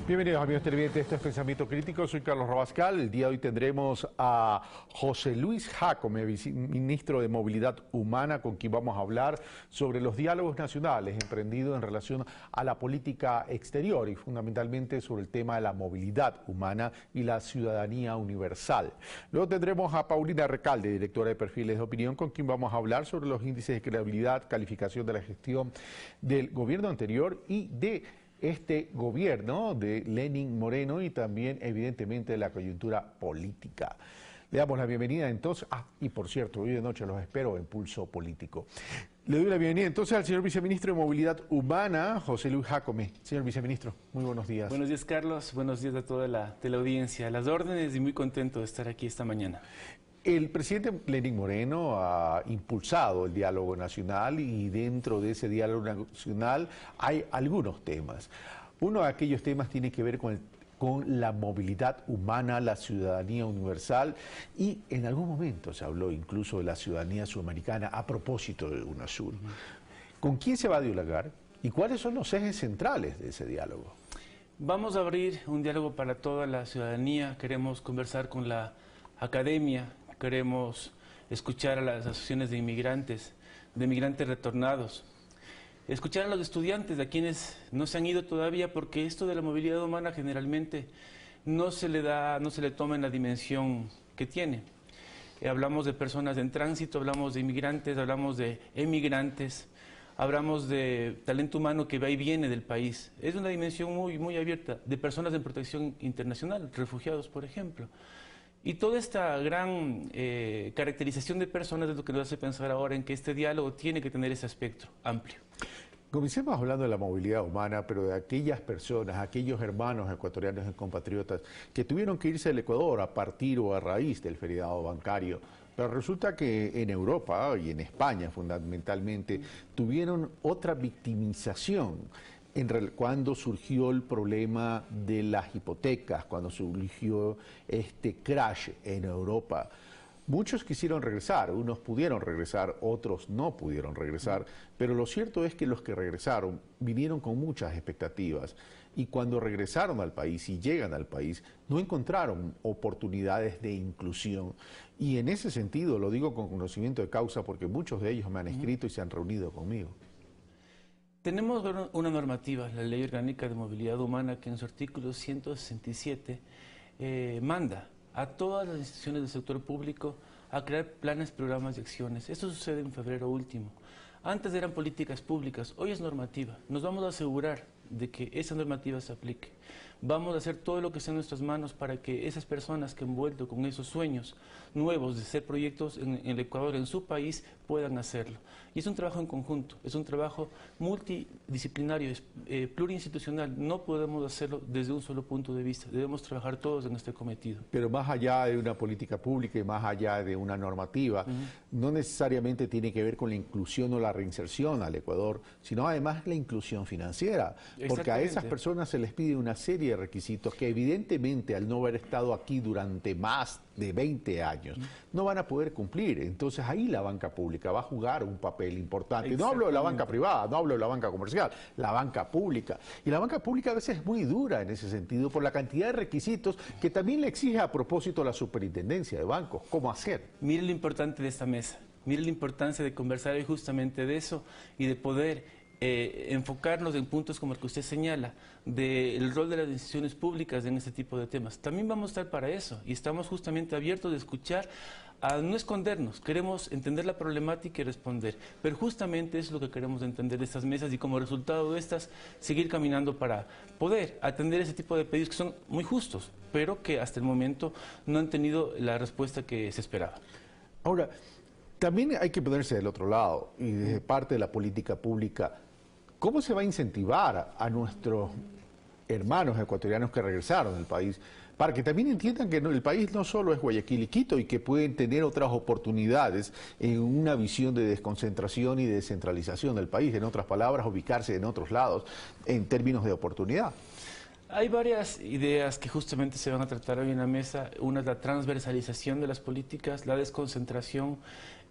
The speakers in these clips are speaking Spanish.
Bienvenidos amigos televidentes, esto es Pensamiento Crítico, soy Carlos Rabascal. El día de hoy tendremos a José Luis Jácome, viceministro de Movilidad Humana, con quien vamos a hablar sobre los diálogos nacionales emprendidos en relación a la política exterior y fundamentalmente sobre el tema de la movilidad humana y la ciudadanía universal. Luego tendremos a Paulina Recalde, directora de Perfiles de Opinión, con quien vamos a hablar sobre los índices de credibilidad, calificación de la gestión del gobierno anterior y de este gobierno de Lenín Moreno y también evidentemente de la coyuntura política. Le damos la bienvenida entonces, y por cierto, hoy de noche los espero en Pulso Político. Le doy la bienvenida entonces al señor viceministro de Movilidad Humana, José Luis Jácome. Señor viceministro, muy buenos días. Buenos días, Carlos, buenos días a toda la audiencia, a las órdenes y muy contento de estar aquí esta mañana. El presidente Lenín Moreno ha impulsado el diálogo nacional y dentro de ese diálogo nacional hay algunos temas. Uno de aquellos temas tiene que ver con la movilidad humana, la ciudadanía universal y en algún momento se habló incluso de la ciudadanía sudamericana a propósito de UNASUR. ¿Con quién se va a dialogar y cuáles son los ejes centrales de ese diálogo? Vamos a abrir un diálogo para toda la ciudadanía, queremos conversar con la academia, queremos escuchar a las asociaciones de inmigrantes retornados, escuchar a los estudiantes, a quienes no se han ido todavía, porque esto de la movilidad humana generalmente no se le toma en la dimensión que tiene. Hablamos de personas en tránsito, hablamos de inmigrantes, hablamos de emigrantes, hablamos de talento humano que va y viene del país. Es una dimensión muy abierta, de personas en protección internacional, refugiados, por ejemplo. Y toda esta gran caracterización de personas es lo que nos hace pensar ahora en que este diálogo tiene que tener ese aspecto amplio. Comencemos hablando de la movilidad humana, pero de aquellas personas, aquellos hermanos ecuatorianos y compatriotas que tuvieron que irse del Ecuador a partir o a raíz del feriado bancario. Pero resulta que en Europa y en España fundamentalmente tuvieron otra victimización. Cuando surgió el problema de las hipotecas, cuando surgió este crash en Europa, muchos quisieron regresar, unos pudieron regresar, otros no pudieron regresar, pero lo cierto es que los que regresaron vinieron con muchas expectativas y cuando regresaron al país y llegan al país no encontraron oportunidades de inclusión y en ese sentido lo digo con conocimiento de causa porque muchos de ellos me han escrito y se han reunido conmigo. Tenemos una normativa, la Ley Orgánica de Movilidad Humana, que en su artículo 167 manda a todas las instituciones del sector público a crear planes, programas y acciones. Esto sucede en febrero último. Antes eran políticas públicas, hoy es normativa. Nos vamos a asegurar de que esa normativa se aplique. Vamos a hacer todo lo que esté en nuestras manos para que esas personas que han vuelto con esos sueños nuevos de hacer proyectos en el Ecuador, en su país, puedan hacerlo. Y es un trabajo en conjunto, es un trabajo multidisciplinario, plurinstitucional. No podemos hacerlo desde un solo punto de vista, debemos trabajar todos en este cometido. Pero más allá de una política pública y más allá de una normativa, no necesariamente tiene que ver con la inclusión o la reinserción al Ecuador, sino además la inclusión financiera. Porque a esas personas se les pide una serie de requisitos que evidentemente al no haber estado aquí durante más de 20 años no van a poder cumplir. Entonces ahí la banca pública va a jugar un papel importante. No hablo de la banca privada, no hablo de la banca comercial, la banca pública. Y la banca pública a veces es muy dura en ese sentido por la cantidad de requisitos que también le exige a propósito la superintendencia de bancos. ¿Cómo hacer? Mire lo importante de esta mesa, mire la importancia de conversar hoy justamente de eso y de poder enfocarnos en puntos como el que usted señala, del rol de las instituciones públicas en este tipo de temas. También vamos a estar para eso y estamos justamente abiertos de escuchar, a no escondernos, queremos entender la problemática y responder, pero justamente es lo que queremos entender de estas mesas y como resultado de estas, seguir caminando para poder atender ese tipo de pedidos que son muy justos, pero que hasta el momento no han tenido la respuesta que se esperaba. Ahora, también hay que ponerse del otro lado y desde parte de la política pública, ¿cómo se va a incentivar a nuestros hermanos ecuatorianos que regresaron del país para que también entiendan que el país no solo es Guayaquil y Quito y que pueden tener otras oportunidades en una visión de desconcentración y de descentralización del país, en otras palabras, ubicarse en otros lados en términos de oportunidad? Hay varias ideas que justamente se van a tratar hoy en la mesa. Una es la transversalización de las políticas, la desconcentración,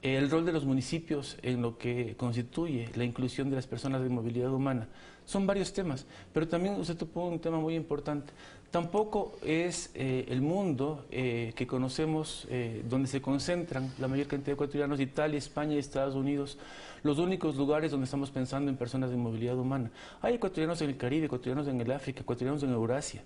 el rol de los municipios en lo que constituye la inclusión de las personas de movilidad humana. Son varios temas, pero también usted tocó un tema muy importante. Tampoco es el mundo que conocemos, donde se concentran la mayor cantidad de ecuatorianos, Italia, España y Estados Unidos, los únicos lugares donde estamos pensando en personas de movilidad humana. Hay ecuatorianos en el Caribe, ecuatorianos en el África, ecuatorianos en Eurasia.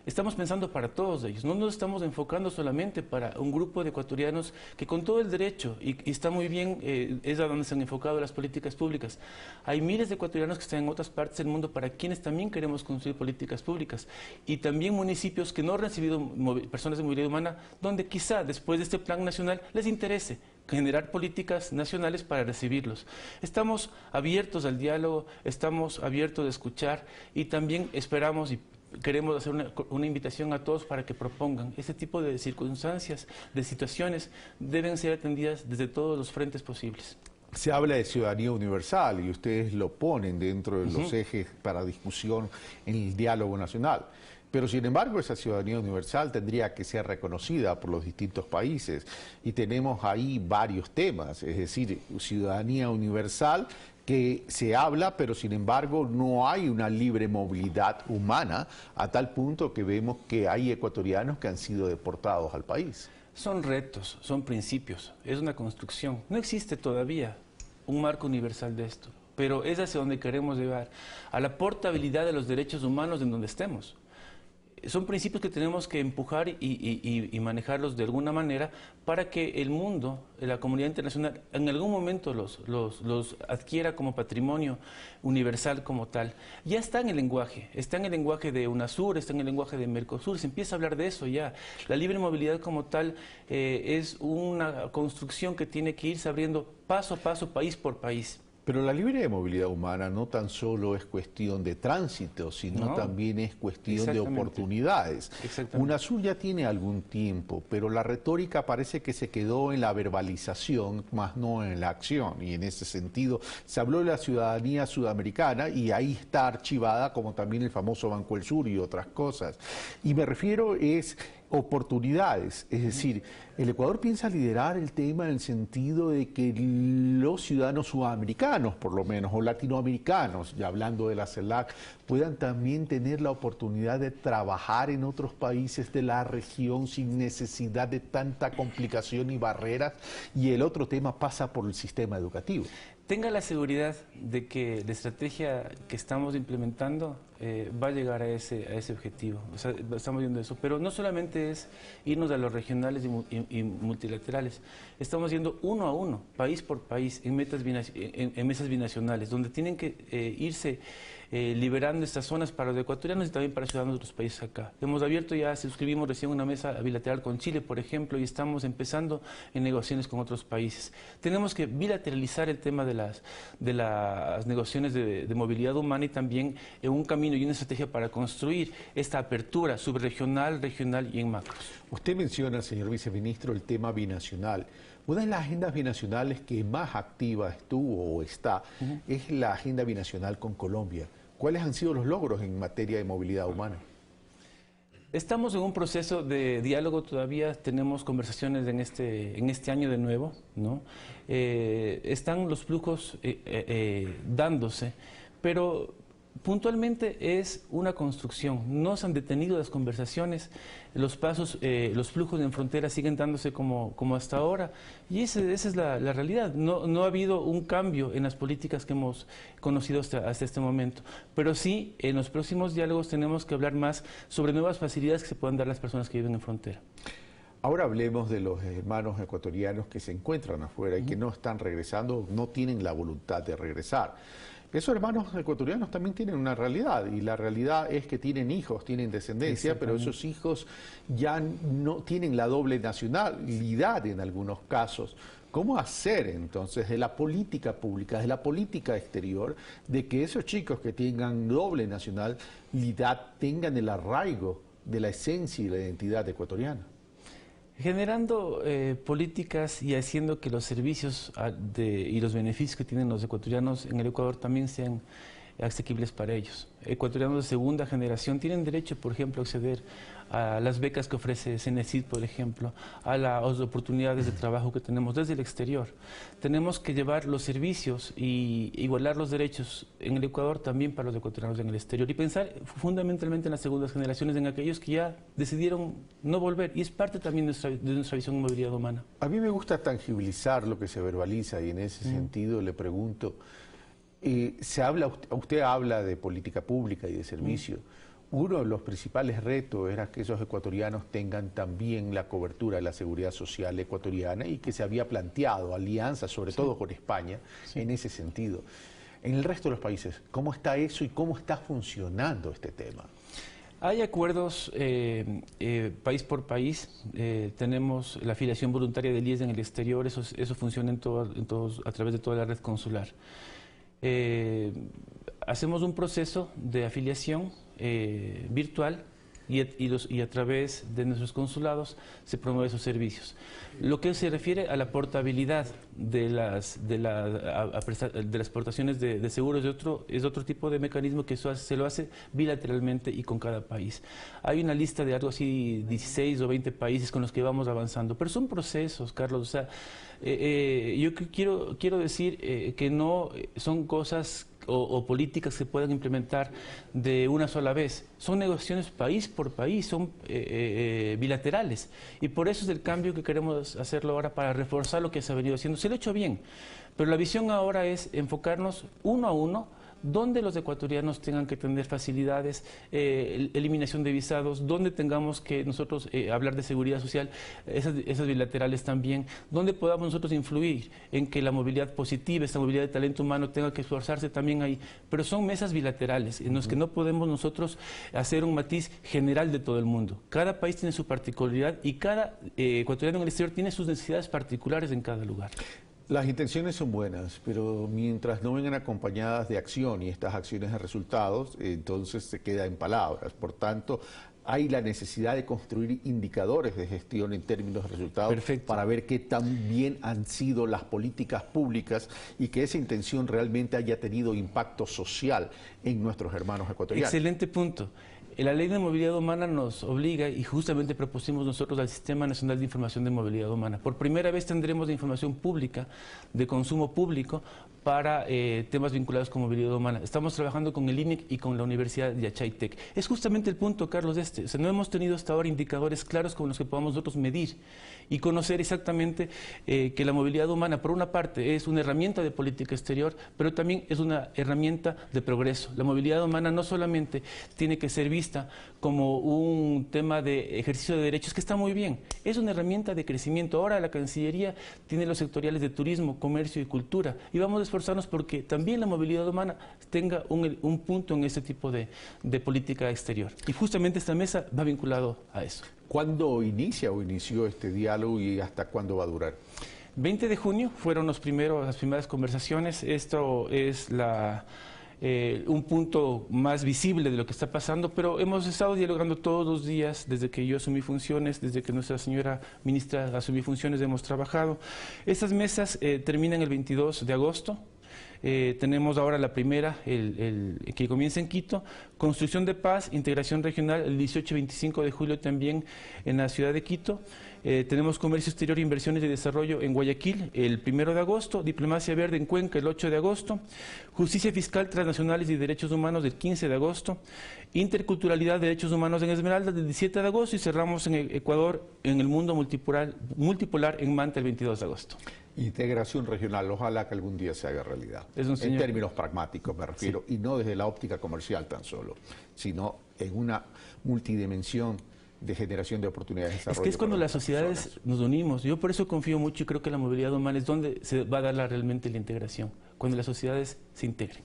Estamos pensando para todos ellos, no nos estamos enfocando solamente para un grupo de ecuatorianos que con todo el derecho, y está muy bien, es a donde se han enfocado las políticas públicas. Hay miles de ecuatorianos que están en otras partes del mundo para quienes también queremos construir políticas públicas, y también municipios que no han recibido personas de movilidad humana, donde quizá después de este plan nacional les interese generar políticas nacionales para recibirlos. Estamos abiertos al diálogo, estamos abiertos a escuchar, y también esperamos y queremos hacer una invitación a todos para que propongan. Este tipo de circunstancias, de situaciones, deben ser atendidas desde todos los frentes posibles. Se habla de ciudadanía universal y ustedes lo ponen dentro de los ejes para discusión en el diálogo nacional. Pero sin embargo esa ciudadanía universal tendría que ser reconocida por los distintos países y tenemos ahí varios temas, es decir, ciudadanía universal que se habla, pero sin embargo no hay una libre movilidad humana a tal punto que vemos que hay ecuatorianos que han sido deportados al país. Son retos, son principios, es una construcción. No existe todavía un marco universal de esto, pero es hacia donde queremos llegar, a la portabilidad de los derechos humanos en donde estemos. Son principios que tenemos que empujar y manejarlos de alguna manera para que el mundo, la comunidad internacional, en algún momento los adquiera como patrimonio universal como tal. Ya está en el lenguaje de UNASUR, está en el lenguaje de Mercosur, se empieza a hablar de eso ya. La libre movilidad como tal es una construcción que tiene que irse abriendo paso a paso, país por país. Pero la libre movilidad humana no tan solo es cuestión de tránsito, sino también es cuestión de oportunidades. UNASUR ya tiene algún tiempo, pero la retórica parece que se quedó en la verbalización, más no en la acción. Y en ese sentido se habló de la ciudadanía sudamericana y ahí está archivada, como también el famoso Banco del Sur y otras cosas. Y me refiero oportunidades, es decir, el Ecuador piensa liderar el tema en el sentido de que los ciudadanos sudamericanos, por lo menos, o latinoamericanos, ya hablando de la CELAC, puedan también tener la oportunidad de trabajar en otros países de la región sin necesidad de tanta complicación y barreras. Y el otro tema pasa por el sistema educativo. Tenga la seguridad de que la estrategia que estamos implementando va a llegar a ese objetivo. O sea, estamos viendo eso. Pero no solamente es irnos a los regionales y multilaterales. Estamos yendo uno a uno, país por país, en mesas binacionales, donde tienen que irse liberando estas zonas para los ecuatorianos y también para ciudadanos de otros países acá. Hemos abierto ya, suscribimos recién una mesa bilateral con Chile, por ejemplo, y estamos empezando en negociaciones con otros países. Tenemos que bilateralizar el tema de las negociaciones de movilidad humana y también un camino y una estrategia para construir esta apertura subregional, regional y en macros. Usted menciona, señor viceministro, el tema binacional. Una de las agendas binacionales que más activa estuvo o está es la agenda binacional con Colombia. ¿Cuáles han sido los logros en materia de movilidad humana? Estamos en un proceso de diálogo todavía, tenemos conversaciones en este año de nuevo, ¿no? Están los flujos dándose, pero puntualmente es una construcción. No se han detenido las conversaciones, los pasos, los flujos en frontera siguen dándose como hasta ahora, y esa es la realidad. No ha habido un cambio en las políticas que hemos conocido hasta este momento, pero sí en los próximos diálogos tenemos que hablar más sobre nuevas facilidades que se puedan dar a las personas que viven en frontera. Ahora hablemos de los hermanos ecuatorianos que se encuentran afuera y que no están regresando, no tienen la voluntad de regresar. Esos hermanos ecuatorianos también tienen una realidad, y la realidad es que tienen hijos, tienen descendencia, pero esos hijos ya no tienen la doble nacionalidad en algunos casos. ¿Cómo hacer entonces de la política pública, de la política exterior, de que esos chicos que tengan doble nacionalidad tengan el arraigo de la esencia y la identidad ecuatoriana? Generando políticas y haciendo que los servicios y los beneficios que tienen los ecuatorianos en el Ecuador también sean asequibles para ellos. Ecuatorianos de segunda generación tienen derecho, por ejemplo, a acceder a las becas que ofrece Cenecit, por ejemplo, a las oportunidades de trabajo que tenemos desde el exterior. Tenemos que llevar los servicios y igualar los derechos en el Ecuador también para los ecuatorianos en el exterior y pensar fundamentalmente en las segundas generaciones, en aquellos que ya decidieron no volver, y es parte también de nuestra visión de movilidad humana. A mí me gusta tangibilizar lo que se verbaliza y en ese sentido le pregunto, usted habla de política pública y de servicio. Uno de los principales retos era que esos ecuatorianos tengan también la cobertura de la seguridad social ecuatoriana y que se había planteado alianzas, sobre todo con España, en ese sentido. En el resto de los países, ¿cómo está eso y cómo está funcionando este tema? Hay acuerdos país por país, tenemos la afiliación voluntaria del IES en el exterior, eso funciona a través de toda la red consular. Hacemos un proceso de afiliación virtual y a través de nuestros consulados se promueven esos servicios. Lo que se refiere a la portabilidad de las aportaciones de seguros es otro tipo de mecanismo que se lo hace bilateralmente y con cada país. Hay una lista de algo así 16 o 20 países con los que vamos avanzando, pero son procesos, Carlos. O sea, yo quiero decir que no son cosas o políticas que se puedan implementar de una sola vez. Son negociaciones país por país, son bilaterales. Y por eso es el cambio que queremos hacerlo ahora para reforzar lo que se ha venido haciendo. Se lo ha hecho bien, pero la visión ahora es enfocarnos uno a uno, donde los ecuatorianos tengan que tener facilidades, eliminación de visados, donde tengamos que nosotros hablar de seguridad social, esas bilaterales también, donde podamos nosotros influir en que la movilidad positiva, esta movilidad de talento humano tenga que esforzarse también ahí, pero son mesas bilaterales en las que no podemos nosotros hacer un matiz general de todo el mundo. Cada país tiene su particularidad y cada ecuatoriano en el exterior tiene sus necesidades particulares en cada lugar. Las intenciones son buenas, pero mientras no vengan acompañadas de acción y estas acciones de resultados, entonces se queda en palabras. Por tanto, hay la necesidad de construir indicadores de gestión en términos de resultados. Perfecto. Para ver qué tan bien han sido las políticas públicas y que esa intención realmente haya tenido impacto social en nuestros hermanos ecuatorianos. Excelente punto. La Ley de Movilidad Humana nos obliga, y justamente propusimos nosotros al Sistema Nacional de Información de Movilidad Humana. Por primera vez tendremos de información pública, de consumo público, para temas vinculados con movilidad humana. Estamos trabajando con el INEC y con la Universidad de Achaytec. Es justamente el punto, Carlos, O sea, no hemos tenido hasta ahora indicadores claros con los que podamos nosotros medir y conocer exactamente que la movilidad humana, por una parte, es una herramienta de política exterior, pero también es una herramienta de progreso. La movilidad humana no solamente tiene que ser vista como un tema de ejercicio de derechos, que está muy bien, es una herramienta de crecimiento. Ahora la Cancillería tiene los sectoriales de turismo, comercio y cultura, y vamos a esforzarnos porque también la movilidad humana tenga un punto en ese tipo de política exterior. Y justamente esta mesa va vinculado a eso. ¿Cuándo inició este diálogo y hasta cuándo va a durar? 20 de junio fueron las primeras conversaciones. Esto es un punto más visible de lo que está pasando, pero hemos estado dialogando todos los días desde que yo asumí funciones, desde que nuestra señora ministra asumió funciones, hemos trabajado. Estas mesas terminan el 22 de agosto. Tenemos ahora la primera, que comienza en Quito, construcción de paz, integración regional, el 18 y 25 de julio también en la ciudad de Quito. Tenemos comercio exterior, inversiones y desarrollo en Guayaquil el 1 de agosto, diplomacia verde en Cuenca el 8 de agosto, justicia fiscal, transnacionales y derechos humanos el 15 de agosto, interculturalidad, derechos humanos en Esmeralda el 17 de agosto y cerramos en Ecuador en el mundo multipolar en Manta el 22 de agosto. Integración regional, ojalá que algún día se haga realidad. En términos pragmáticos me refiero, sí. Y no desde la óptica comercial tan solo, sino en una multidimensión de generación de oportunidades de desarrollo. Es que es cuando las sociedades nos unimos. Yo por eso confío mucho y creo que la movilidad humana es donde se va a dar realmente la integración, cuando las sociedades se integren.